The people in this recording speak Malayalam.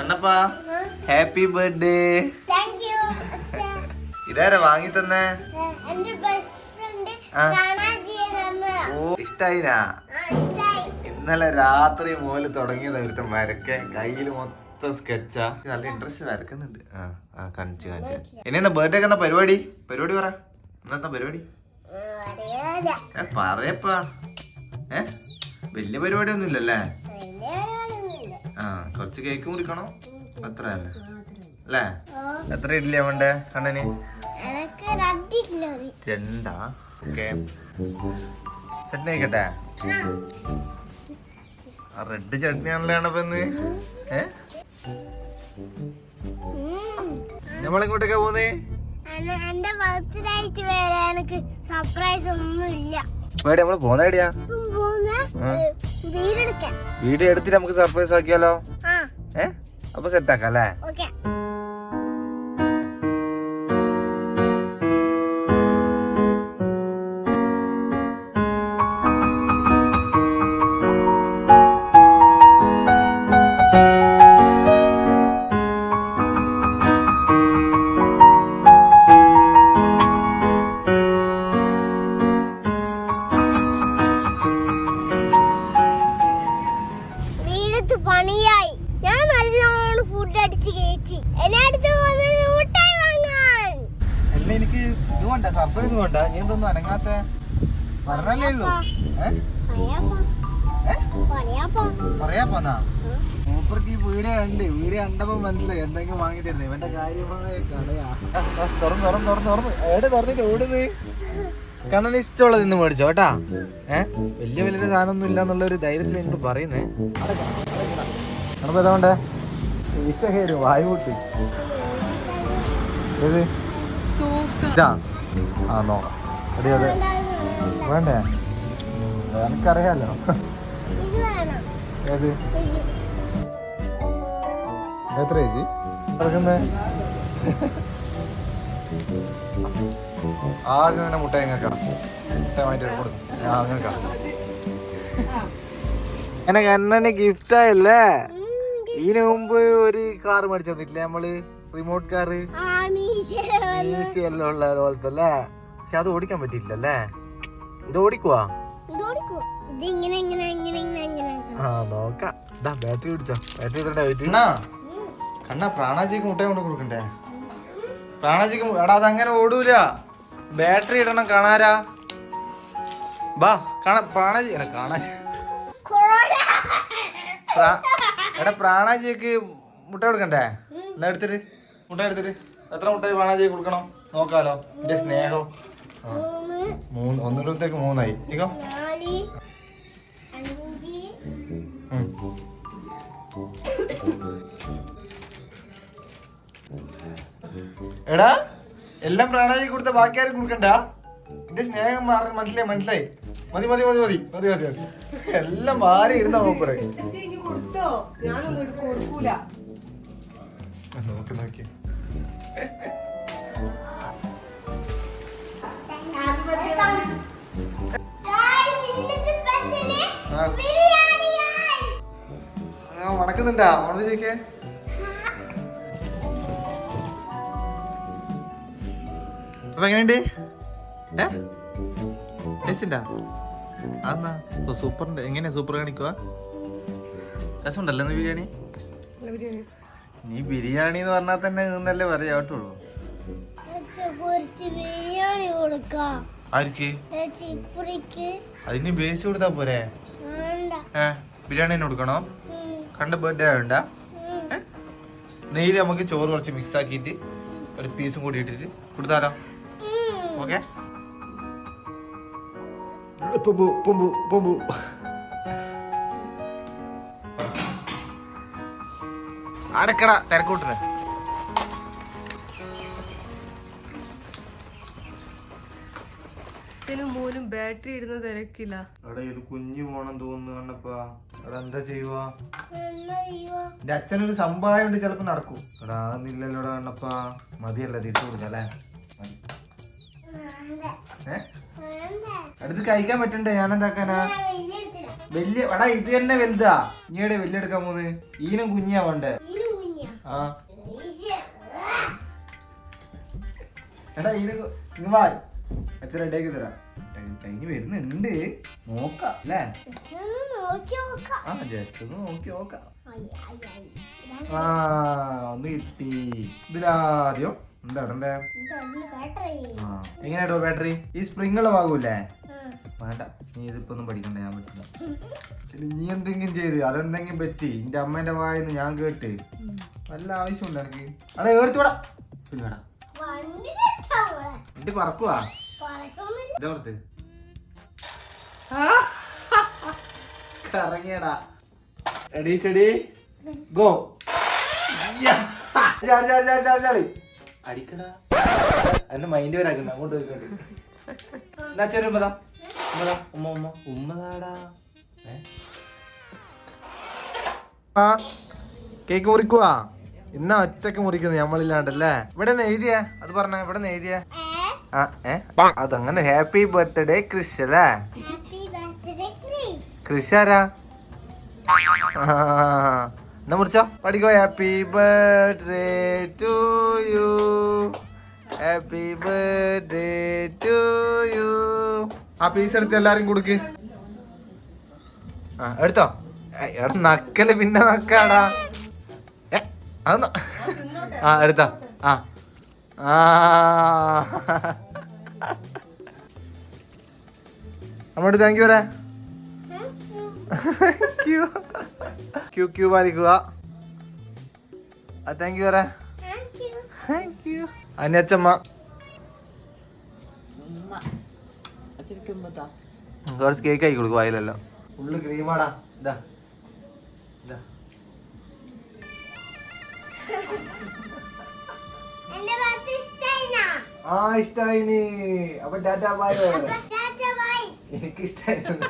കണ്ണപ്പാ ഹാപ്പി ബർത്ത്ഡേ. ഇതാരാ വാങ്ങി തന്നെ? ഓ ഇഷ്ടായിനാ? ഇന്നലെ രാത്രി മുതൽ തുടങ്ങിയത് ഒരുത്തം വരക്കാൻ, കയ്യില് മൊത്തം സ്കെച്ചാ. നല്ല ഇൻട്രസ്റ്റ് വരക്കുന്നുണ്ട്. കാണിച്ചു ഇനി ബർത്ത്ഡേ ഒക്കെ എന്താ പരിപാടി? പറ, ഇന്നത്തെ പരിപാടി പറയപ്പാ. വലിയ പരിപാടി ഒന്നും ഇല്ലല്ലേ? കുറച്ച് കേക്ക് മുറിക്കണോ? അത്ര തന്നെ അല്ലേ? എത്ര ഇഡ്ഡലിയാ വേണ്ടേ കണ്ണന്? രണ്ടാ? ഓക്കെ, ചട്നി ആയിക്കട്ടെ. റെഡ് ചട്നി ആണല്ലേ ഇന്ന്? നമ്മളിങ്ങോട്ടൊക്കെ പോന്നേ? എന്റെ ബർത്ത്ഡേ ആയിട്ട് വരാൻ എനിക്ക് സർപ്രൈസ് ഒന്നും ഇല്ല. നമ്മള് പോന്ന ഐഡിയ വീഡിയോ എടുത്തിട്ട് നമുക്ക് സർപ്രൈസ് ആക്കിയാലോ? അപ്പൊ സെറ്റ് ആക്കാം അല്ലേ? പണിയായി. ഞാൻ നല്ലോണം ഫുഡ് അടിച്ച് കയറ്റി. എന്നെ അടുത്ത് മുട്ടായി വാങ്ങാൻ. എനിക്ക് ഇത് വേണ്ട, സർപ്രൈസ് വേണ്ട. നീ എന്തൊന്നും അനങ്ങാത്ത? പറഞ്ഞല്ലേ ഉള്ളൂ. പറയാപ്പോന്നാ? മൂപ്പർക്ക് ഈ വീഡിയോ കണ്ടപ്പോ മനസ്സിലായി എന്തെങ്കിലും വാങ്ങി തരുന്നത്. ഇവന്റെ കാര്യമായ കടയാ. തുറന്നിട്ട് ഓടുന്നത്. കണ്ണന് ഇഷ്ടമുള്ളത് ഇന്ന് മേടിച്ചോ കേട്ടാ. വലിയ സാധനം ഒന്നും ഇല്ല എന്നുള്ള ഒരു ധൈര്യത്തിൽ എന്നോട് പറയുന്നേ. അതുകൊണ്ടേ ഈച്ചകേരും വായു കൂട്ടി. ഏത് ഇതാ? നോക്കാം. അതെ വേണ്ടേ? എനിക്കറിയാലോ. ഏത് എത്ര ചേച്ചി ഇറക്കുന്നേ? ആദ്യം തന്നെ മുട്ട എങ്ങക്കാം. മുട്ട മാറ്റി കൊടുക്കും. അങ്ങനെക്കാം. അങ്ങനെ കണ്ണന് ഗിഫ്റ്റ് ആയല്ലേ? ഇതിനു മുമ്പ് ഒരു കാർ മേടിച്ചു തന്നിട്ടില്ലേ നമ്മള്? റിമോട്ട് കാറ് എല്ലാം ഉള്ള പോലത്തെ അല്ലേ? പക്ഷെ അത് ഓടിക്കാൻ പറ്റിയില്ലല്ലേ? ഇത് ഓടിക്കുവാ? നോക്കാം. ബാറ്ററി പിടിച്ചോ? ബാറ്ററി ഇടണ്ടേ? കണ്ണ പ്രാണാജിക്ക് മുട്ട കൊണ്ട് കൊടുക്കണ്ടേ? പ്രാണാജിക്ക് എടാ അതങ്ങനെ ഓടൂല. ബാറ്ററി ഇടണം. കാണാരാ ബാ പ്രാണാജി എടാ പ്രാണാജിക്ക് മുട്ട കൊടുക്കണ്ടേ? എന്നാ എടുത്തിട്ട് മുട്ട എടുത്തിട്ട് എത്ര മുട്ട പ്രാണാജിക്ക് കൊടുക്കണം നോക്കാലോ. എന്റെ സ്നേഹം. ഒന്നിടത്തേക്ക് 3 ആയി. ഇക്കോ എടാ എല്ലാം പ്രാണാജി കൊടുത്ത ബാക്കി ആരും കൊടുക്കണ്ട. എന്റെ സ്നേഹം മനസ്സിലായി. മതി. എല്ലാം മാറി ഇരുന്ന മൂപ്പറേ. നോക്കി മണക്കുന്നുണ്ടാ മോളിച്ചേക്ക്? അപ്പൊ എങ്ങനെയുണ്ട്? അതെന്നാ സൂപ്പറിന്റെ എങ്ങനെയാ? സൂപ്പർ കാണിക്കുവാ? രസമുണ്ടല്ലോ ഇന്ന് ബിരിയാണി. നീ ബിരിയാണി എന്ന് പറഞ്ഞാൽ തന്നെ ഇന്നല്ലേ പറയാട്ടുള്ളൂ. ആർക്ക്? അതിന് ബേസ് കൊടുത്താ പോരെ? ബിരിയാണി തന്നെ കൊടുക്കണോ? കണ്ട ബർത്ത്ഡേ ആയോണ്ട നെയ്യിൽ നമുക്ക് ചോറ് കുറച്ച് മിക്സ് ആക്കിയിട്ട് ഒരു പീസും കൂടി ഇട്ടിട്ട് കൊടുത്താലോ? ഓക്കെ. അടക്കട തിരക്കൂട്ടേ. മോനും ബാറ്ററി ഇടുന്ന തിരക്കില്ല. എടാ ഇത് കുഞ്ഞു പോണം തോന്നുന്നു കണ്ണപ്പാ. എടാ എന്താ ചെയ്യുവാ? എന്റെ അച്ഛനൊരു സംഭവം ഉണ്ട്, ചിലപ്പോ നടക്കും. എടാ അതൊന്നില്ലല്ലോടാ കണ്ണപ്പാ. മതിയല്ല തിരിച്ചു കൊടുക്കല്ലേ? അടുത്ത് കഴിക്കാൻ പറ്റണ്ടേ? ഞാൻ എന്താക്കാനാ? വലിയ എടാ ഇത് തന്നെ വലുതാ. ഇനിയുടെ വലിയ എടുക്കാൻ പോന്ന്. ഈനും കുഞ്ഞിയാ വേണ്ടേ? ആ എടാ ഇത് ഇങ്ങ് വാ അച്ഛൻ റെഡിയാക്കി തരാം കഴിഞ്ഞ് വരുന്നുണ്ട് നോക്കാം അല്ലേ നോക്കി നോക്കാം. ആ ജസ്റ്റ് ഒന്ന് നോക്കി നോക്കാം ഐ, ഐ, ഐ. ആ ഒന്ന് കിട്ടി ഇതിലാദ്യം എന്താ ഇടണ്ടേ ഇതാണ് battery. ആ എങ്ങനെയാട്ടോ ബാറ്ററി ഈ സ്പ്രിങ്ങുള്ള ഭാഗമില്ലേ ഉം. വേണ്ട നീ ഇതിപ്പോ ഒന്നും പഠിക്കണ്ട ഞാൻ പറ്റില്ല ഇനി നീ എന്തെങ്കിലും ചെയ്ത് അതെന്തെങ്കിലും പറ്റി എന്റെ അമ്മേന്റെ വായിന്ന് ഞാൻ കേട്ട് വല്ല ആവശ്യമുണ്ട് എനിക്ക് അവിടെ എടുത്തുവിടാ പിന്നെ വേടാ വണ്ടി set ആ മോളെ. വണ്ടി പറക്കുവാ പറക്കൊന്നുമില്ല. ഇതോർത്ത് കറങ്ങിയടാ എടി ചെടി ഗോ അടിക്കടാ എന്റെ മൈൻഡ് വരാക്കുന്ന അങ്ങോട്ട് പോയിക്കോട്ടെ എന്നാ ചെറിയ ഉമ്മതാ ഉമ്മതാ ഉമ്മ ഉമ്മ ഉമ്മതാടാ ആ കേക്ക് മുറിക്കുവാ ഇന്നാ ഒറ്റക്ക് മുറിക്കുന്നത് നമ്മളില്ലാണ്ടല്ലേ ഇവിടെ എഴുതിയ അത് പറഞ്ഞ ഇവിടെ എഴുതിയ ആ അതങ്ങനെ ഹാപ്പി ബർത്ത്ഡേ ക്രിഷ് അല്ലേ Happy birthday, Chris. ക്രിഷ് ആരാ എന്നാ മുറിച്ചോ പഠിക്കോ happy birthday to you happy birthday to you ആ പീസ് എടുത്ത് എല്ലാരും കൊടുക്ക് ആ എടുത്തോ എടാ നക്കല് പിന്നെ നക്കാടാ അത് ആ എടുത്തോ ആ ആ അമ്മോട് താങ്ക് യു പറയാ ക്യൂ ക്യൂ പാലിക്കുക താങ്ക് യു പറയാ Thank you. താങ്ക് യു അന്നച്ചമ്മ കുറച്ച് കേക്ക് ആയി കൊടുക്കും വായിലല്ലോ ഫുള്ള് ക്രീമാടാ ഇതാ ഇതാ എന്റെ birthday ഇഷ്ടായിനാ? ആ ഇഷ്ടായിനി അപ്പൊ ടാറ്റാ ബൈ Tata, bye. എനിക്ക് ഇഷ്ടായിരുന്നു